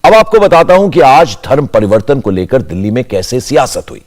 अब आपको बताता हूं कि आज धर्म परिवर्तन को लेकर दिल्ली में कैसे सियासत हुई।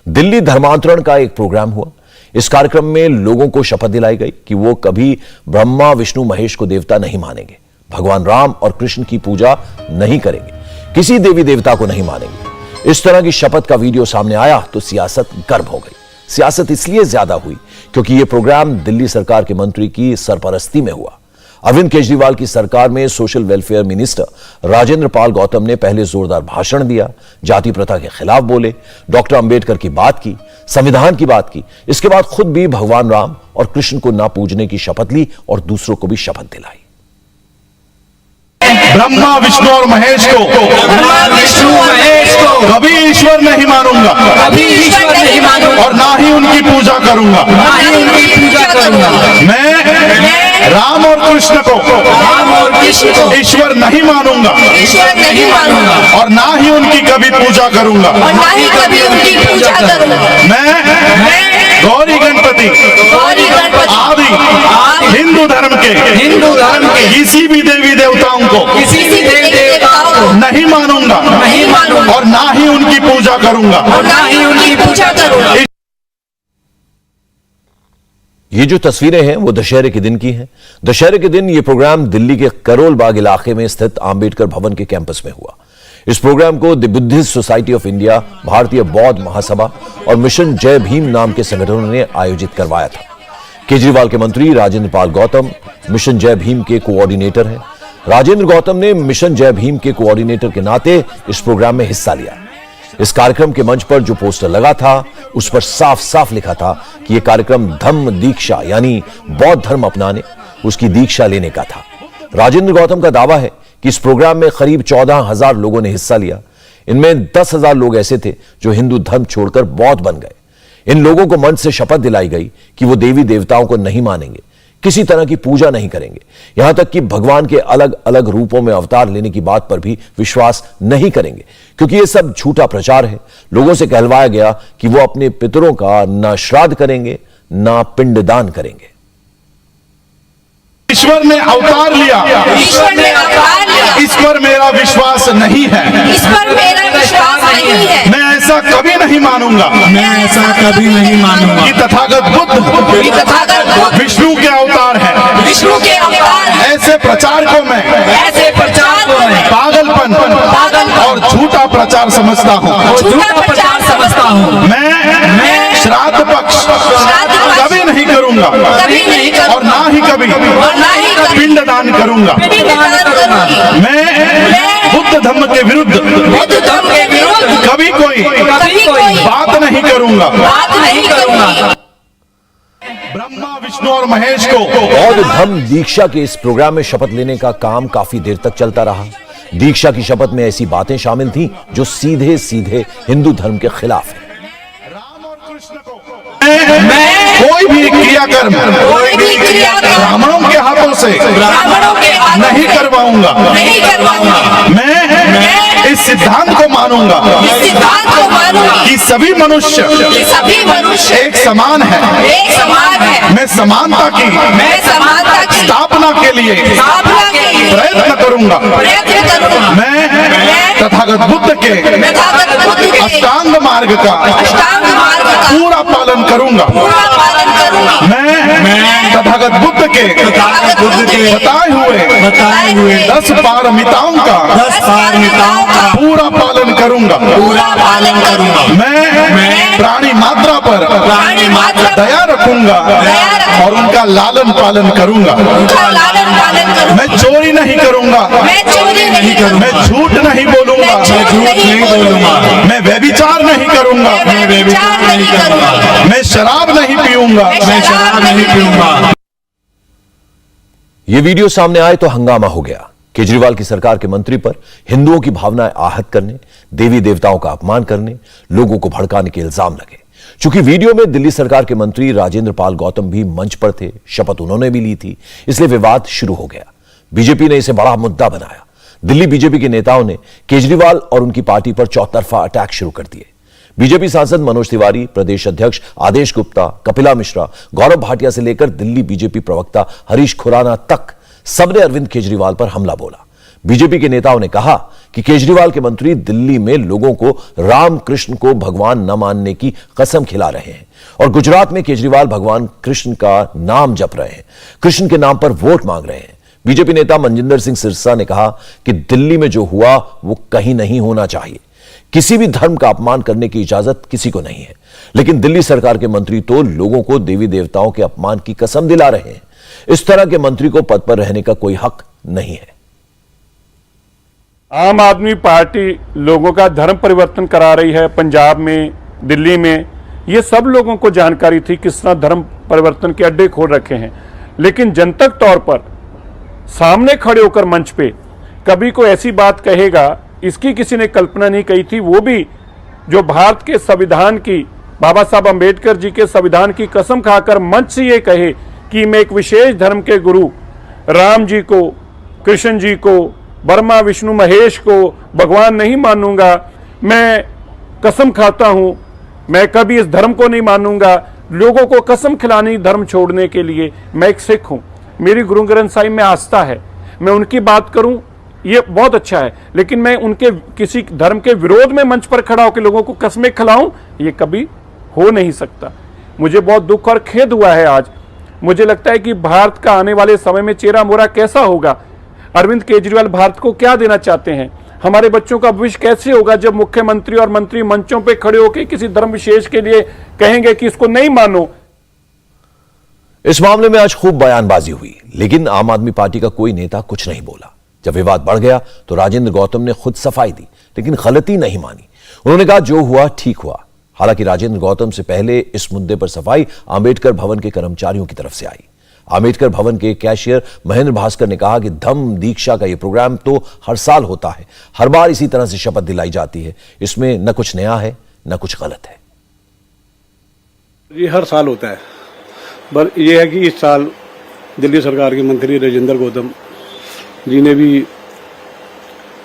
दिल्ली धर्मांतरण का एक प्रोग्राम हुआ। इस कार्यक्रम में लोगों को शपथ दिलाई गई कि वो कभी ब्रह्मा विष्णु महेश को देवता नहीं मानेंगे, भगवान राम और कृष्ण की पूजा नहीं करेंगे, किसी देवी देवता को नहीं मानेंगे। इस तरह की शपथ का वीडियो सामने आया तो सियासत गर्म हो गई। सियासत इसलिए ज्यादा हुई क्योंकि यह प्रोग्राम दिल्ली सरकार के मंत्री की सरपरस्ती में हुआ। अरविंद केजरीवाल की सरकार में social welfare minister Rajendra Pal Gautam ने पहले जोरदार भाषण दिया, जाति प्रथा के खिलाफ बोले, डॉक्टर अंबेडकर की बात की, संविधान की बात की। इसके बाद खुद भी भगवान राम और कृष्ण को ना पूजने की शपथ ली और दूसरों को भी शपथ दिलाई। ब्रह्मा विष्णु और महेश को कभी ईश्वर नहीं मानूंगा, और ना ही उनकी पूजा करूंगा। मैं राम और कृष्ण को ईश्वर नहीं मानूंगा, और ना ही उनकी कभी पूजा करूंगा। मैं गौरी गणपति आदि हिंदू धर्म के किसी भी देवी देवताओं को नहीं मानूंगा, और ना ही उनकी पूजा करूंगा। ये जो तस्वीरें हैं वो दशहरे के दिन की हैं। दशहरे के दिन ये प्रोग्राम दिल्ली के करोल बाग इलाके में स्थित आंबेडकर भवन के कैंपस में हुआ। इस प्रोग्राम को the Buddhist society of India, भारतीय बौद्ध महासभा और मिशन जय भीम नाम के संगठनों ने आयोजित करवाया था। केजरीवाल के मंत्री राजेंद्र पाल गौतम मिशन जय भीम के कोऑर्डिनेटर हैं। राजेंद्र गौतम ने मिशन जय भीम के कोऑर्डिनेटर के नाते इस प्रोग्राम में हिस्सा लिया। इस कार्यक्रम के मंच पर जो पोस्टर लगा था उस पर साफ साफ लिखा था कि यह कार्यक्रम धम्म दीक्षा यानी बौद्ध धर्म अपनाने, उसकी दीक्षा लेने का था। राजेंद्र गौतम का दावा है कि इस प्रोग्राम में करीब 14,000 लोगों ने हिस्सा लिया। इनमें 10,000 लोग ऐसे थे जो हिंदू धर्म छोड़कर बौद्ध बन गए। इन लोगों को मंच से शपथ दिलाई गई कि वो देवी देवताओं को नहीं मानेंगे, किसी तरह की पूजा नहीं करेंगे, यहां तक कि भगवान के अलग अलग रूपों में अवतार लेने की बात पर भी विश्वास नहीं करेंगे, क्योंकि यह सब झूठा प्रचार है। लोगों से कहलवाया गया कि वो अपने पितरों का ना श्राद्ध करेंगे ना पिंडदान करेंगे। ईश्वर ने अवतार लिया, इस पर मेरा विश्वास नहीं है। मैं ऐसा कभी नहीं मानूंगा, कि तथागत बुद्ध विष्णु के अवतार हैं। ऐसे प्रचार को मैं पागलपन और झूठा प्रचार समझता हूँ। मैं श्राद्ध पक्ष कभी नहीं करूंगा, और ना ही कभी पिंडदान करूंगा। मैं बुद्ध धर्म के विरुद्ध कभी कोई बात नहीं करूंगा। ब्रह्मा विष्णु और महेश को बौद्ध धम्म दीक्षा के इस प्रोग्राम में शपथ लेने का काम काफी देर तक चलता रहा। दीक्षा की शपथ में ऐसी बातें शामिल थीं जो सीधे सीधे हिंदू धर्म के खिलाफ है। राम और कृष्ण को मैं कोई भी क्रियाकर्म ब्राह्मणों के हाथों से नहीं करवाऊंगा। मैं इस सिद्धांत को मानूंगा कि सभी मनुष्य एक समान है। मैं समानता की स्थापना के लिए प्रयत्न करूंगा। मैं तथागत बुद्ध के अष्टांग मार्ग का पूरा पालन करूंगा। मैं तथागत बुद्ध के बताए हुए 10 पारमिताओं का पूरा पालन करूंगा। मैं प्राणी मात्रा पर दया रखूंगा और उनका लालन पालन करूंगा। मैं चोरी नहीं करूंगा, मैं झूठ नहीं बोलूंगा, मैं व्यभिचार नहीं करूंगा, मैं शराब नहीं पीऊंगा। ये वीडियो सामने आए तो हंगामा हो गया। केजरीवाल की सरकार के मंत्री पर हिंदुओं की भावनाएं आहत करने, देवी देवताओं का अपमान करने, लोगों को भड़काने के इल्जाम लगे। चूंकि वीडियो में दिल्ली सरकार के मंत्री राजेंद्र पाल गौतम भी मंच पर थे, शपथ उन्होंने भी ली थी, इसलिए विवाद शुरू हो गया। बीजेपी ने इसे बड़ा मुद्दा बनाया। दिल्ली बीजेपी के नेताओं ने केजरीवाल और उनकी पार्टी पर चौतरफा अटैक शुरू कर दिए। बीजेपी सांसद मनोज तिवारी, प्रदेश अध्यक्ष आदेश गुप्ता, कपिला मिश्रा, गौरव भाटिया से लेकर दिल्ली बीजेपी प्रवक्ता हरीश खुराना तक सबने अरविंद केजरीवाल पर हमला बोला। बीजेपी के नेताओं ने कहा कि केजरीवाल के मंत्री दिल्ली में लोगों को रामकृष्ण को भगवान न मानने की कसम खिला रहे हैं और गुजरात में केजरीवाल भगवान कृष्ण का नाम जप रहे हैं, कृष्ण के नाम पर वोट मांग रहे हैं। बीजेपी नेता मनजिंदर सिंह सिरसा ने कहा कि दिल्ली में जो हुआ वो कहीं नहीं होना चाहिए। किसी भी धर्म का अपमान करने की इजाजत किसी को नहीं है, लेकिन दिल्ली सरकार के मंत्री तो लोगों को देवी देवताओं के अपमान की कसम दिला रहे हैं। इस तरह के मंत्री को पद पर रहने का कोई हक नहीं है। आम आदमी पार्टी लोगों का धर्म परिवर्तन करा रही है। पंजाब में, दिल्ली में, ये सब लोगों को जानकारी थी किस तरह धर्म परिवर्तन के अड्डे खोल रखे हैं, लेकिन जनतक तौर पर सामने खड़े होकर मंच पे कभी कोई ऐसी बात कहेगा, इसकी किसी ने कल्पना नहीं की थी। वो भी जो भारत के संविधान की, बाबा साहब अंबेडकर जी के संविधान की कसम खाकर मंच से ये कहे कि मैं एक विशेष धर्म के गुरु राम जी को, कृष्ण जी को, ब्रह्मा विष्णु महेश को भगवान नहीं मानूंगा। मैं कसम खाता हूं, मैं कभी इस धर्म को नहीं मानूंगा। लोगों को कसम खिलानी धर्म छोड़ने के लिए। मैं एक सिख हूं, मेरी गुरु ग्रंथ साहिब में आस्था है, मैं उनकी बात करूं ये बहुत अच्छा है, लेकिन मैं उनके किसी धर्म के विरोध में मंच पर खड़ा होकर लोगों को कसमें खिलाऊं, ये कभी हो नहीं सकता। मुझे बहुत दुख और खेद हुआ है आज। मुझे लगता है कि भारत का आने वाले समय में चेहरा मोहरा कैसा होगा। अरविंद केजरीवाल भारत को क्या देना चाहते हैं, हमारे बच्चों का भविष्य कैसे होगा जब मुख्यमंत्री और मंत्री मंचों पे खड़े होकर किसी धर्म विशेष के लिए कहेंगे कि इसको नहीं मानो। इस मामले में आज खूब बयानबाजी हुई, लेकिन आम आदमी पार्टी का कोई नेता कुछ नहीं बोला। जब विवाद बढ़ गया तो राजेंद्र गौतम ने खुद सफाई दी, लेकिन गलती नहीं मानी। उन्होंने कहा जो हुआ ठीक हुआ। हालांकि राजेंद्र गौतम से पहले इस मुद्दे पर सफाई अंबेडकर भवन के कर्मचारियों की तरफ से आई। अंबेडकर भवन के कैशियर महेंद्र भास्कर ने कहा कि धम्म दीक्षा का यह प्रोग्राम तो हर साल होता है, हर बार इसी तरह से शपथ दिलाई जाती है, इसमें न कुछ नया है न कुछ गलत है। ये हर साल होता है, पर यह है कि इस साल दिल्ली सरकार के मंत्री राजेंद्र गौतम जी ने भी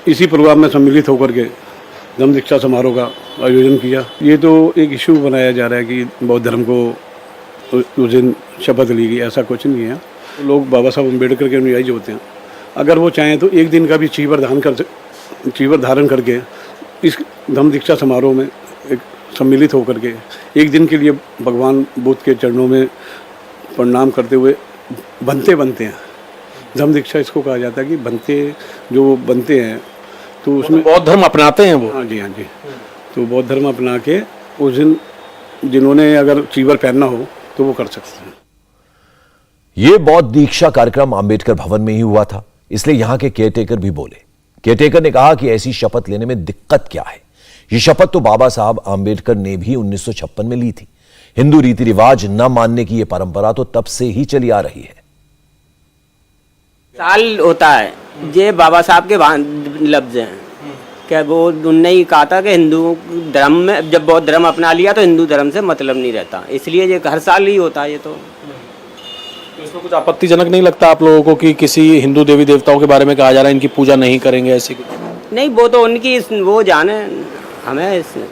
इसी प्रोग्राम में सम्मिलित होकर के धम्म दीक्षा समारोह का आयोजन किया। ये तो एक इशू बनाया जा रहा है कि बौद्ध धर्म को उस दिन शपथ ली गई, ऐसा कुछ नहीं है। लोग बाबा साहब अम्बेडकर के अनुयायी जो होते हैं, अगर वो चाहें तो एक दिन का भी चीवर धारण करके इस धम्म दीक्षा समारोह में एक सम्मिलित होकर के एक दिन के लिए भगवान बुद्ध के चरणों में प्रणाम करते हुए बनते हैं। धम्म दीक्षा इसको कहा जाता है कि बनते हैं तो उसमें बौद्ध धर्म अपनाते हैं वो। हाँ जी। तो बौद्ध धर्म अपना के उस दिन जिन्होंने अगर चीवर पहनना हो तो वो कर सकते हैं। यह बौद्ध दीक्षा कार्यक्रम अंबेडकर भवन में ही हुआ था, इसलिए यहां के केयरटेकर भी बोले। केयरटेकर ने कहा कि ऐसी शपथ लेने में दिक्कत क्या है। यह शपथ तो बाबा साहब अंबेडकर ने भी 1956 में ली थी। हिंदू रीति रिवाज न मानने की यह परंपरा तो तब से ही चली आ रही है। साल होता है, ये बाबा साहब के लफ्ज हैं क्या, वो उनने ही कहा था कि हिंदू धर्म में जब बौद्ध धर्म अपना लिया तो हिंदू धर्म से मतलब नहीं रहता, इसलिए ये हर साल ही होता है। ये तो इसमें कुछ आपत्तिजनक नहीं लगता आप लोगों को कि किसी हिंदू देवी देवताओं के बारे में कहा जा रहा है इनकी पूजा नहीं करेंगे, ऐसी कुछ? नहीं, वो तो उनकी वो जाने, हमें इसमें।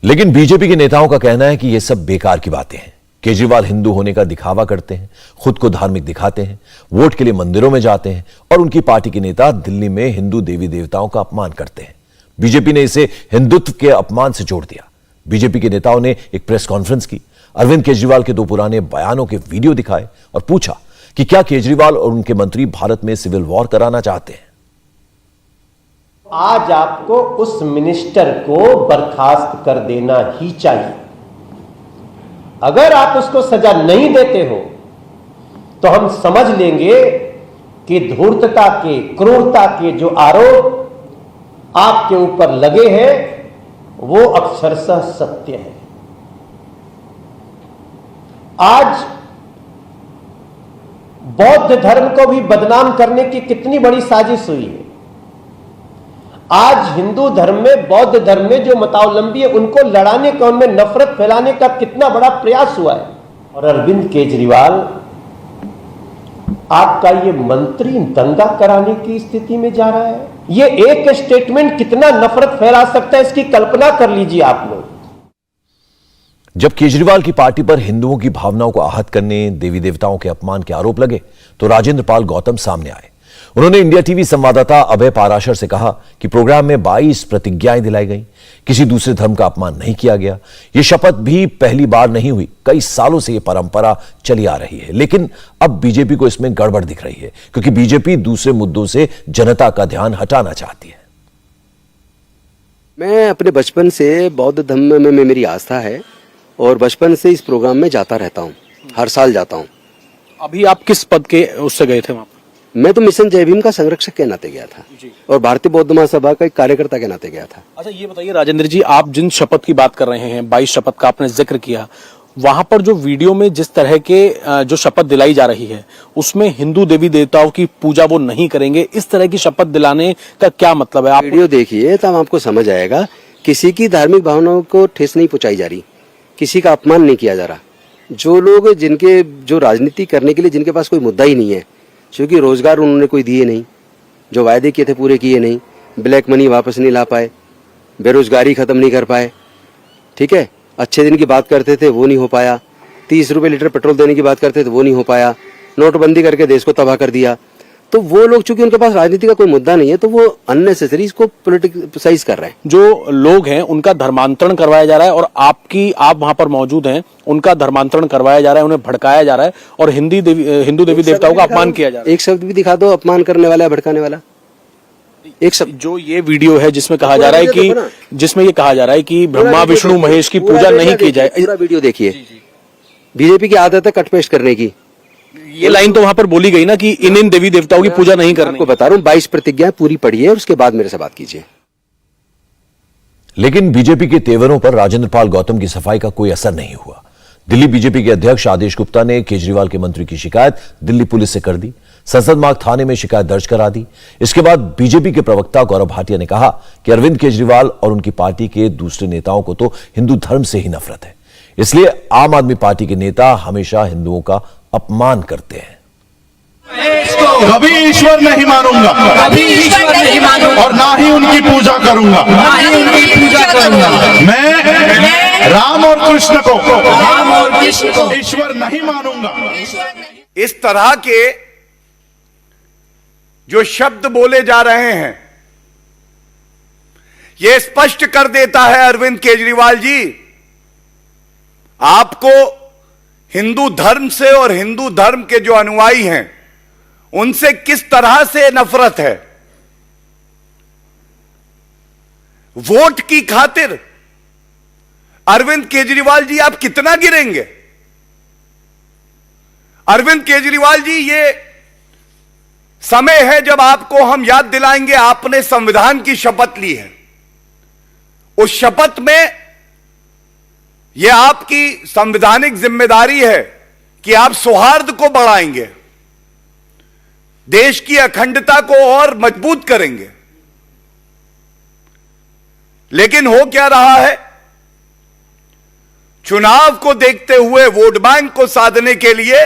लेकिन बीजेपी के नेताओं का कहना है कि यह सब बेकार की बातें हैं। केजरीवाल हिंदू होने का दिखावा करते हैं, खुद को धार्मिक दिखाते हैं, वोट के लिए मंदिरों में जाते हैं और उनकी पार्टी के नेता दिल्ली में हिंदू देवी देवताओं का अपमान करते हैं। बीजेपी ने इसे हिंदुत्व के अपमान से जोड़ दिया। बीजेपी के नेताओं ने एक प्रेस कॉन्फ्रेंस की, अरविंद केजरीवाल के 2 पुराने बयानों के वीडियो दिखाए और पूछा कि क्या केजरीवाल और उनके मंत्री भारत में सिविल वॉर कराना चाहते हैं। आज आपको उस मिनिस्टर को बर्खास्त कर देना ही चाहिए। अगर आप उसको सजा नहीं देते हो तो हम समझ लेंगे कि धूर्तता के, क्रूरता के जो आरोप आपके ऊपर लगे हैं वो अक्षरशः सत्य है। आज बौद्ध धर्म को भी बदनाम करने की कितनी बड़ी साजिश हुई है। आज हिंदू धर्म में, बौद्ध धर्म में जो मतावलंबी है उनको लड़ाने का, उनमें नफरत फैलाने का कितना बड़ा प्रयास हुआ है। और अरविंद केजरीवाल, आपका ये मंत्री दंगा कराने की स्थिति में जा रहा है। ये एक स्टेटमेंट कितना नफरत फैला सकता है, इसकी कल्पना कर लीजिए आप लोग। जब केजरीवाल की पार्टी पर हिंदुओं की भावनाओं को आहत करने, देवी देवताओं के अपमान के आरोप लगे तो राजेंद्र पाल गौतम सामने आए। उन्होंने इंडिया टीवी संवाददाता अभय पाराशर से कहा कि प्रोग्राम में 22 प्रतिज्ञाएं दिलाई गईं, किसी दूसरे धर्म का अपमान नहीं किया गया। यह शपथ भी पहली बार नहीं हुई, कई सालों से यह परंपरा चली आ रही है। लेकिन अब बीजेपी को इसमें गड़बड़ दिख रही है, क्योंकि बीजेपी दूसरे मुद्दों से जनता का ध्यान हटाना चाहती है। मैं अपने बचपन से बौद्ध धर्म में मेरी आस्था है और बचपन से इस प्रोग्राम में जाता रहता हूँ, हर साल जाता हूँ। अभी आप किस पद के उससे गए थे वहां पर? मैं तो मिशन जय भीम का संरक्षक के नाते गया था और भारतीय बौद्ध महासभा का एक कार्यकर्ता के नाते गया था। अच्छा, ये बताइए राजेंद्र जी, आप जिन शपथ की बात कर रहे हैं, 22 शपथ का आपने जिक्र किया, वहां पर जो वीडियो में जिस तरह के जो शपथ दिलाई जा रही है उसमें हिंदू देवी देवताओं की पूजा वो नहीं करेंगे, इस तरह की शपथ दिलाने का क्या मतलब है? आप वीडियो देखिए तब आपको समझ आएगा। किसी की धार्मिक भावनाओं को ठेस नहीं पहुंचाई जा रही, किसी का अपमान नहीं किया जा रहा। जो लोग जो राजनीति करने के लिए जिनके पास कोई मुद्दा ही नहीं है, क्योंकि रोजगार उन्होंने कोई दिए नहीं, जो वायदे किए थे पूरे किए नहीं, ब्लैक मनी वापस नहीं ला पाए, बेरोजगारी खत्म नहीं कर पाए, ठीक है, अच्छे दिन की बात करते थे वो नहीं हो पाया, 30 रुपए लीटर पेट्रोल देने की बात करते थे वो नहीं हो पाया, नोटबंदी करके देश को तबाह कर दिया। तो वो लोग चूंकि उनके पास राजनीति का कोई मुद्दा नहीं है तो वो अननेसेसरी इसको पॉलिटिसाइज कर रहे हैं। जो लोग हैं उनका धर्मांतरण करवाया जा रहा है और आप वहां पर मौजूद हैं, उनका धर्मांतरण करवाया जा रहा है, उन्हें भड़काया जा रहा है और हिंदू देवी देवताओं का अपमान किया जा रहा है। एक शब्द भी दिखा दो अपमान करने वाला है, भड़काने वाला एक शब्द। जो ये वीडियो है जिसमें कहा जा रहा है कि ब्रह्मा विष्णु महेश की पूजा नहीं की जाए, पूरा वीडियो देखिए। बीजेपी की आदत है कट पेस्ट करने की। ये लाइन तो वहां पर बोली गई ना कि इन देवी देवताओं की पूजा नहीं करनी। आपको बता रहा हूँ 22 प्रतिज्ञा पूरी पढ़िए और उसके बाद मेरे से बात कीजिए। लेकिन बीजेपी के तेवरों पर राजेंद्र पाल गौतम की सफाई का कोई असर नहीं हुआ। दिल्ली बीजेपी के अध्यक्ष आदेश गुप्ता ने केजरीवाल के मंत्री की शिकायत दिल्ली पुलिस से कर दी, संसद मार्ग थाने में शिकायत दर्ज करा दी। इसके बाद बीजेपी के प्रवक्ता गौरव भाटिया ने कहा कि अरविंद केजरीवाल और उनकी पार्टी के दूसरे नेताओं को तो हिंदू धर्म से ही नफरत है, इसलिए आम आदमी पार्टी के नेता हमेशा हिंदुओं का अपमान करते हैं। कभी ईश्वर नहीं मानूंगा, कभी ईश्वर नहीं मानूंगा और ना ही उनकी पूजा करूंगा। ना ही उनकी पूजा करूंगा। मैं राम और कृष्ण को ईश्वर नहीं मानूंगा। इस तरह के जो शब्द बोले जा रहे हैं यह स्पष्ट कर देता है अरविंद केजरीवाल जी, आपको हिंदू धर्म से और हिंदू धर्म के जो अनुयायी हैं उनसे किस तरह से नफरत है। वोट की खातिर अरविंद केजरीवाल जी आप कितना गिरेंगे? अरविंद केजरीवाल जी, ये समय है जब आपको हम याद दिलाएंगे आपने संविधान की शपथ ली है। उस शपथ में यह आपकी संवैधानिक जिम्मेदारी है कि आप सौहार्द को बढ़ाएंगे, देश की अखंडता को और मजबूत करेंगे। लेकिन हो क्या रहा है, चुनाव को देखते हुए वोट बैंक को साधने के लिए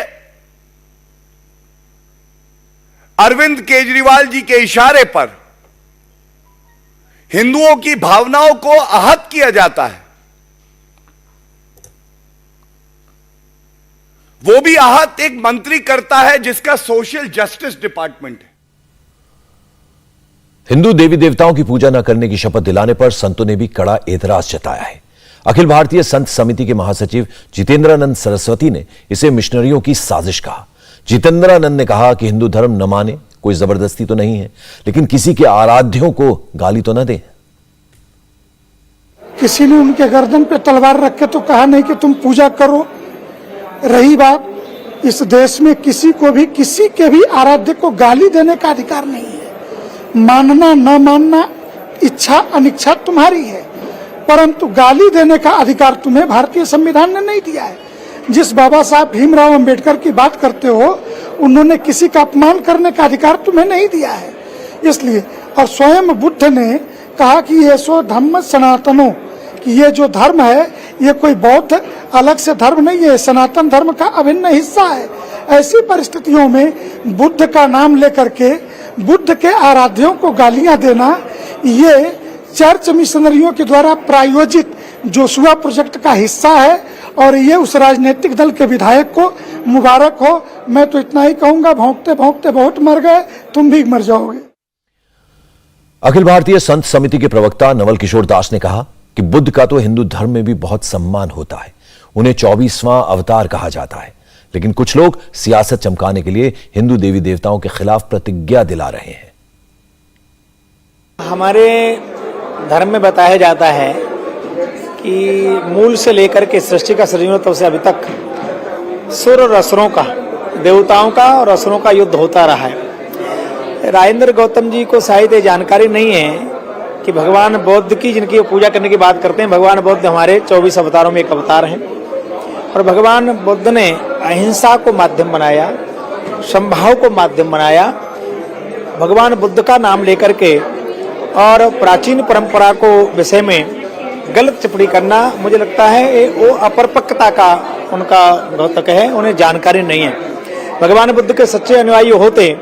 अरविंद केजरीवाल जी के इशारे पर हिंदुओं की भावनाओं को आहत किया जाता है। वो भी आहत एक मंत्री करता है जिसका सोशल जस्टिस डिपार्टमेंट है। हिंदू देवी देवताओं की पूजा न करने की शपथ दिलाने पर संतों ने भी कड़ा एतराज जताया है। अखिल भारतीय संत समिति के महासचिव जितेंद्रानंद सरस्वती ने इसे मिशनरियों की साजिश कहा। जितेंद्रानंद ने कहा कि हिंदू धर्म न माने, कोई जबरदस्ती तो नहीं है, लेकिन किसी के आराध्यों को गाली तो न दें। किसी ने उनके गर्दन पे तलवार रख के तो कहा नहीं कि तुम पूजा करो। रही बात, इस देश में किसी को भी किसी के भी आराध्य को गाली देने का अधिकार नहीं है। मानना न मानना इच्छा अनिच्छा तुम्हारी है, परंतु गाली देने का अधिकार तुम्हें भारतीय संविधान ने नहीं दिया है। जिस बाबा साहब भीमराव अंबेडकर की बात करते हो, उन्होंने किसी का अपमान करने का अधिकार तुम्हें नहीं दिया है। इसलिए और स्वयं बुद्ध ने कहा कि ये सो धम्म सनातनो, कि ये जो धर्म है ये कोई बौद्ध अलग से धर्म नहीं है, सनातन धर्म का अभिन्न हिस्सा है। ऐसी परिस्थितियों में बुद्ध का नाम लेकर के बुद्ध के आराध्यों को गालियां देना, ये चर्च मिशनरियों के द्वारा प्रायोजित जोशुआ प्रोजेक्ट का हिस्सा है और ये उस राजनीतिक दल के विधायक को मुबारक हो। मैं तो इतना ही कहूंगा, भौंकते भौंकते बहुत मर गए, तुम भी मर जाओगे। अखिल भारतीय संत समिति के प्रवक्ता नवल किशोर दास ने कहा कि बुद्ध का तो हिंदू धर्म में भी बहुत सम्मान होता है, उन्हें 24वां अवतार कहा जाता है, लेकिन कुछ लोग सियासत चमकाने के लिए हिंदू देवी देवताओं के खिलाफ प्रतिज्ञा दिला रहे हैं। हमारे धर्म में बताया जाता है कि मूल से लेकर के सृष्टि का सृजन तब से अभी तक सुर और असुरों का, देवताओं का और असुरों का युद्ध होता रहा है। राजेंद्र गौतम जी को शायद ये जानकारी नहीं है कि भगवान बुद्ध की, जिनकी वो पूजा करने की बात करते हैं, भगवान बुद्ध हमारे 24 अवतारों में एक अवतार हैं और भगवान बुद्ध ने अहिंसा को माध्यम बनाया, समभाव को माध्यम बनाया। भगवान बुद्ध का नाम लेकर के और प्राचीन परंपरा को विषय में गलत टिप्पणी करना, मुझे लगता है वो अपरिपक्वता का उनका द्योतक है, उन्हें जानकारी नहीं है। भगवान बुद्ध के सच्चे अनुयायी होते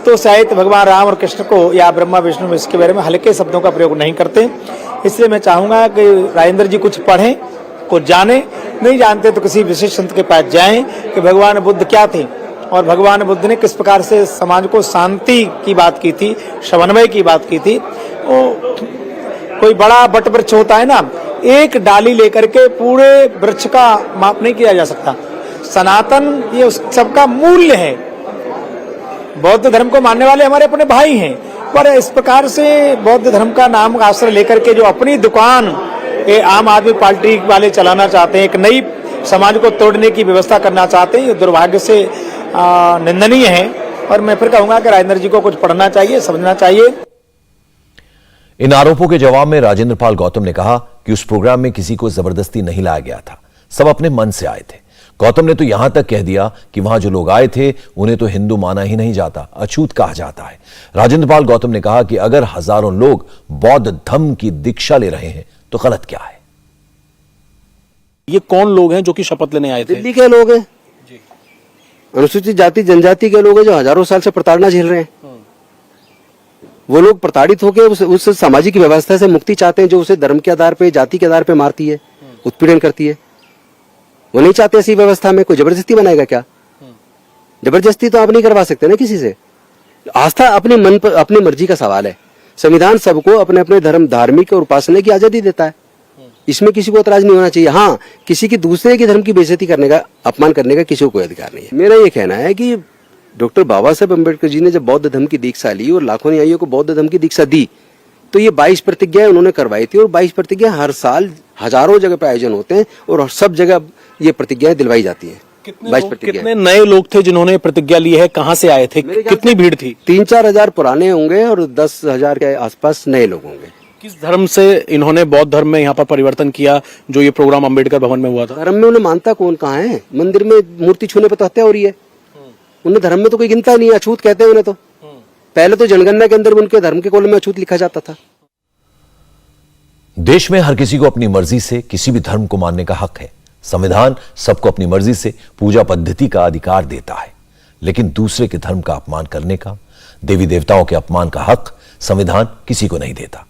तो शायद भगवान राम और कृष्ण को या ब्रह्मा विष्णु इसके बारे में हल्के शब्दों का प्रयोग नहीं करते। इसलिए मैं चाहूंगा कि राजेंद्र जी कुछ पढ़ें, कुछ जाने, नहीं जानते तो किसी विशेष संत के पास जाएं कि भगवान बुद्ध क्या थे और भगवान बुद्ध ने किस प्रकार से समाज को शांति की बात की थी, समन्वय की बात की थी। कोई बड़ा बट वृक्ष होता है ना, एक डाली लेकर के पूरे वृक्ष का माप नहीं किया जा सकता। सनातन ये उस सबका मूल्य है। बौद्ध धर्म को मानने वाले हमारे अपने भाई हैं, पर इस प्रकार से बौद्ध धर्म का नाम आश्रय लेकर के जो अपनी दुकान ये आम आदमी पार्टी वाले चलाना चाहते हैं, एक नई समाज को तोड़ने की व्यवस्था करना चाहते हैं, ये दुर्भाग्य से निंदनीय है। और मैं फिर कहूंगा कि राजेंद्र जी को कुछ पढ़ना चाहिए, समझना चाहिए। इन आरोपों के जवाब में राजेंद्र पाल गौतम ने कहा कि उस प्रोग्राम में किसी को जबरदस्ती नहीं लाया गया था, सब अपने मन से आए थे। गौतम ने तो यहां तक कह दिया कि वहां जो लोग आए थे उन्हें तो हिंदू माना ही नहीं जाता, अछूत कहा जाता है। राजेंद्र पाल गौतम ने कहा कि अगर हजारों लोग बौद्ध धर्म की दीक्षा ले रहे हैं तो गलत क्या है। ये कौन लोग हैं जो कि शपथ लेने आए थे? दिल्ली के लोग हैं, अनुसूचित जाति जनजाति के लोग हैं जो हजारों साल से प्रताड़ना झेल रहे हैं। वो लोग प्रताड़ित होकर उस सामाजिक व्यवस्था से मुक्ति चाहते हैं जो उसे धर्म के आधार पे, जाति के आधार पे मारती है, उत्पीड़न करती है। वो नहीं चाहते ऐसी व्यवस्था में। कोई जबरदस्ती बनाएगा क्या? जबरदस्ती तो आप नहीं करवा सकते ना किसी से। आस्था अपने मन पर, अपनी मर्जी का सवाल है। संविधान सबको अपने अपने धर्म, धार्मिक और उपासना की आजादी देता है, इसमें किसी को एतराज नहीं होना चाहिए। हाँ, किसी की दूसरे के धर्म की बेइज्जती करने का, अपमान करने का किसी को कोई अधिकार नहीं है। मेरा ये कहना है कि डॉक्टर बाबा साहेब अम्बेडकर जी ने जब बौद्ध धर्म की दीक्षा ली और लाखों अनुयायियों को बौद्ध धर्म की दीक्षा दी, तो ये 22 प्रतिज्ञाएं उन्होंने करवाई थी और 22 प्रतिज्ञाएं हर साल हजारों जगह पे आयोजन होते हैं और सब जगह ये प्रतिज्ञाएं दिलवाई जाती हैं। कितने नए लोग थे जिन्होंने प्रतिज्ञा ली है? कहाँ से आए थे? कितनी भीड़ थी? 3-4 हजार पुराने होंगे और 10,000 के आसपास नए लोग होंगे। किस धर्म से इन्होंने बौद्ध धर्म में यहाँ पर परिवर्तन किया जो ये प्रोग्राम अम्बेडकर भवन में हुआ था? धर्म में उन्हें मानता कौन कहाँ है? मंदिर में मूर्ति छूने पर तो हत्या हो रही है। उन्हें धर्म में तो कोई गिनता नहीं है, अछूत कहते हैं उन्हें। तो पहले तो जनगणना के अंदर उनके धर्म के कॉलम में अछूत लिखा जाता था। देश में हर किसी को अपनी मर्जी से किसी भी धर्म को मानने का हक है। संविधान सबको अपनी मर्जी से पूजा पद्धति का अधिकार देता है, लेकिन दूसरे के धर्म का अपमान करने का, देवी देवताओं के अपमान का हक संविधान किसी को नहीं देता।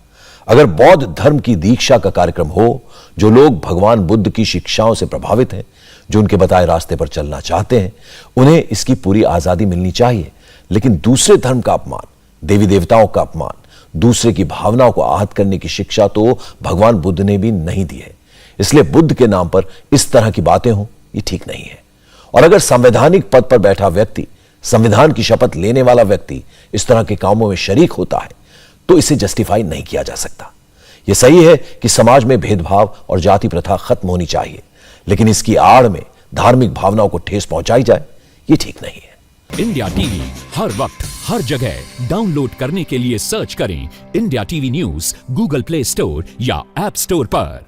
अगर बौद्ध धर्म की दीक्षा का कार्यक्रम हो, जो लोग भगवान बुद्ध की शिक्षाओं से प्रभावित हैं, जो उनके बताए रास्ते पर चलना चाहते हैं, उन्हें इसकी पूरी आजादी मिलनी चाहिए। लेकिन दूसरे धर्म का अपमान, देवी देवताओं का अपमान, दूसरे की भावनाओं को आहत करने की शिक्षा तो भगवान बुद्ध ने भी नहीं दी है। इसलिए बुद्ध के नाम पर इस तरह की बातें हों, ये ठीक नहीं है। और अगर संवैधानिक पद पर बैठा व्यक्ति, संविधान की शपथ लेने वाला व्यक्ति इस तरह के कामों में शरीक होता है तो इसे जस्टिफाई नहीं किया जा सकता। यह सही है कि समाज में भेदभाव और जाति प्रथा खत्म होनी चाहिए, लेकिन इसकी आड़ में धार्मिक भावनाओं को ठेस पहुंचाई जाए, ये ठीक नहीं है। इंडिया टीवी हर वक्त हर जगह डाउनलोड करने के लिए सर्च करें India TV news Google play store या ऐप स्टोर पर।